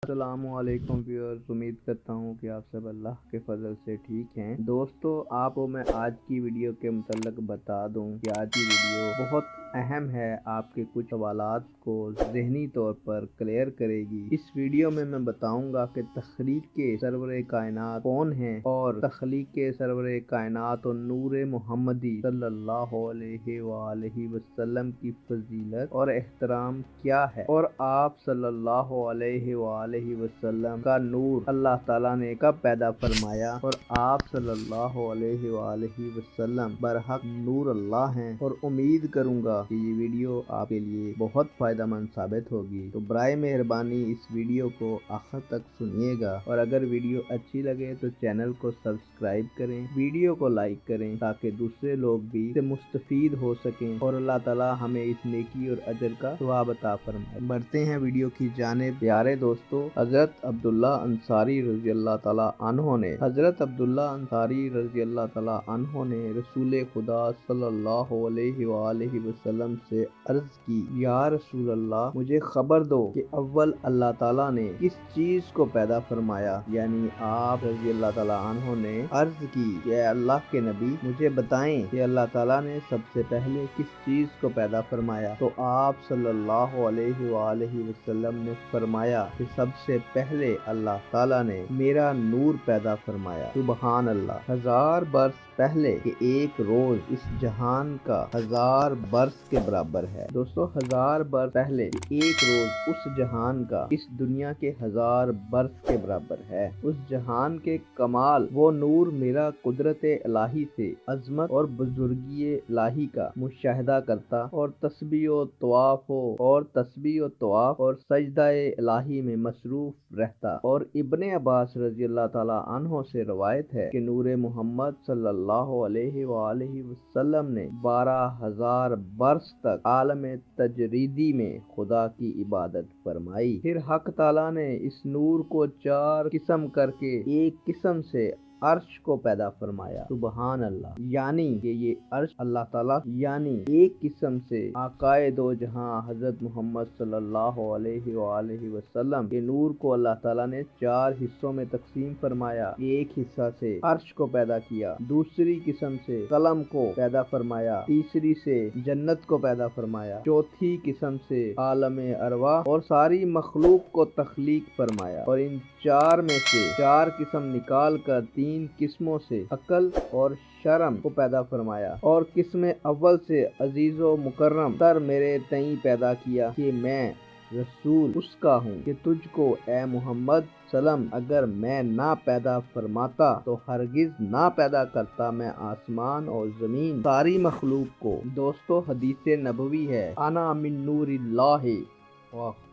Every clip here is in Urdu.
السلام علیکم ویورز، امید کرتا ہوں کہ آپ سب اللہ کے فضل سے ٹھیک ہیں۔ دوستو، آپ کو میں آج کی ویڈیو کے متعلق بتا دوں کہ آج کی ویڈیو بہت اہم ہے، آپ کے کچھ سوالات کو ذہنی طور پر کلیئر کرے گی۔ اس ویڈیو میں بتاؤں گا کہ تخلیق کے سرور کائنات کون ہیں اور تخلیق کے سرور کائنات اور نور محمدی صلی اللہ علیہ وآلہ وسلم کی فضیلت اور احترام کیا ہے، اور آپ صلی اللہ علیہ وآلہ وسلم کا نور اللہ تعالیٰ نے کب پیدا فرمایا، اور آپ صلی اللہ علیہ وآلہ وسلم برحق نور اللہ ہیں۔ اور امید کروں گا کہ یہ ویڈیو آپ کے لیے بہت فائدہ مند ثابت ہوگی، تو برائے مہربانی اس ویڈیو کو آخر تک سنیے گا، اور اگر ویڈیو اچھی لگے تو چینل کو سبسکرائب کریں، ویڈیو کو لائک کریں تاکہ دوسرے لوگ بھی اس سے مستفید ہو سکیں اور اللہ تعالیٰ ہمیں اس نیکی اور اجر کا ثواب عطا فرمائے۔ بڑھتے ہیں ویڈیو کی جانب۔ پیارے دوستو، حضرت عبداللہ انصاری رضی اللہ تعالیٰ عنہ نے رسول خدا صلی اللہ علیہ وآلہ وسلم سے عرض کی، یا رسول اللہ، مجھے خبر دو کہ اول اللہ تعالیٰ نے کس چیز کو پیدا فرمایا؟ یعنی آپ رضی اللہ تعالیٰ عنہ نے عرض کی کہ اے اللہ کے نبی، مجھے بتائیں کہ اللہ تعالیٰ نے سب سے پہلے کس چیز کو پیدا فرمایا؟ تو آپ صلی اللہ علیہ وآلہ وسلم نے فرمایا کہ سب سے پہلے اللہ تعالیٰ نے میرا نور پیدا فرمایا۔ سبحان اللہ! 1000 برس پہلے کہ ایک روز اس جہان کا 1000 برس کے برابر ہے۔ دوستو، 1000 برس پہلے ایک روز اس جہان کا اس دنیا کے 1000 برس کے برابر ہے۔ اس جہان کے کمال وہ نور میرا قدرت الہی سے عظمت اور بزرگی الہی کا مشاہدہ کرتا اور تسبیح و طواف اور سجدہ الہی میں مصروف رہتا۔ اور ابن عباس رضی اللہ تعالیٰ عنہ سے روایت ہے کہ نور محمد صلی اللہ علیہ وآلہ وسلم نے 12,000 برس تک عالم تجریدی میں خدا کی عبادت فرمائی۔ پھر حق تعالیٰ نے اس نور کو 4 قسم کر کے ایک قسم سے عرش کو پیدا فرمایا۔ سبحان اللہ! یعنی کہ یہ عرش اللہ تعالیٰ یعنی ایک قسم سے آقائے دو جہاں حضرت محمد صلی اللہ علیہ وآلہ وسلم کے نور کو اللہ تعالیٰ نے 4 حصوں میں تقسیم فرمایا۔ ایک حصہ سے عرش کو پیدا کیا، دوسری قسم سے قلم کو پیدا فرمایا، تیسری سے جنت کو پیدا فرمایا، چوتھی قسم سے عالم ارواح اور ساری مخلوق کو تخلیق فرمایا، اور ان 4 میں سے 4 قسم نکال کر 3 قسموں سے عقل اور شرم کو پیدا فرمایا، اور قسم اول سے عزیز و مکرم تر میرے تئیں پیدا کیا کہ میں رسول اس کا ہوں کہ تجھ کو اے محمد سلم اگر میں نہ پیدا فرماتا تو ہرگز نہ پیدا کرتا میں آسمان اور زمین ساری مخلوق کو۔ دوستو، حدیث نبوی ہے، انا من نور اللہ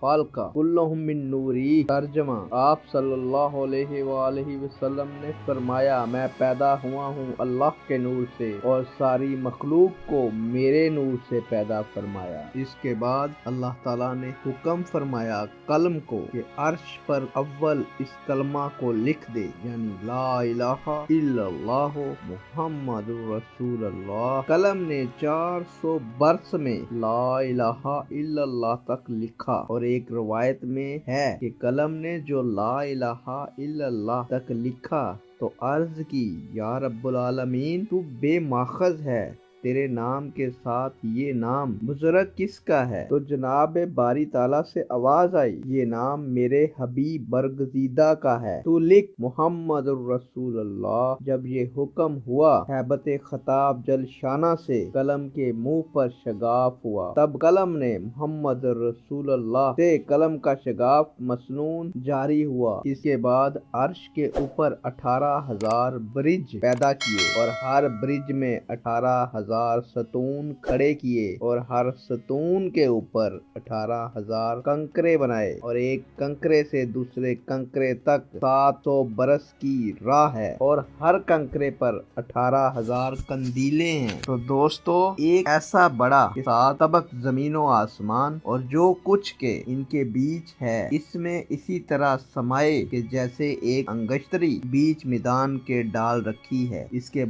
خالقہ کلہم من نوری۔ ترجمہ: آپ صلی اللہ علیہ وآلہ وسلم نے فرمایا، میں پیدا ہوا ہوں اللہ کے نور سے اور ساری مخلوق کو میرے نور سے پیدا فرمایا۔ اس کے بعد اللہ تعالیٰ نے حکم فرمایا قلم کو کہ عرش پر اول اس کلمہ کو لکھ دے، یعنی لا الہ الا اللہ محمد رسول اللہ۔ قلم نے 400 برس میں لا الہ الا اللہ تک لکھا، اور ایک روایت میں ہے کہ قلم نے جو لا الہ الا اللہ تک لکھا تو عرض کی، یا رب العالمین، تو بے ماخذ ہے، تیرے نام کے ساتھ یہ نام بزرگ کس کا ہے؟ تو جناب باری تعالیٰ سے آواز آئی، یہ نام میرے حبیب برگزیدہ کا ہے، تو لکھ محمد الرسول اللہ۔ جب یہ حکم ہوا، ہیبت خطاب جل شانہ سے قلم کے منہ پر شگاف ہوا، تب قلم نے محمد الرسول اللہ سے قلم کا شگاف مسنون جاری ہوا۔ اس کے بعد عرش کے اوپر 18,000 برج پیدا کیے، اور ہر برج میں 18,000 ستون کھڑے کیے، اور ہر ستون کے اوپر 18,000 کنکرے بنائے، اور ایک کنکرے سے دوسرے کنکرے تک 700 برس کی راہ ہے، اور ہر کنکرے پر 18,000 قندیلیں ہیں۔ تو دوستو، ایک ایسا بڑا 7 طبق زمین و آسمان اور جو کچھ کے ان کے بیچ ہے، اس میں اسی طرح سمائے کہ جیسے ایک انگشتری بیچ میدان کے ڈال رکھی ہے۔ اس کے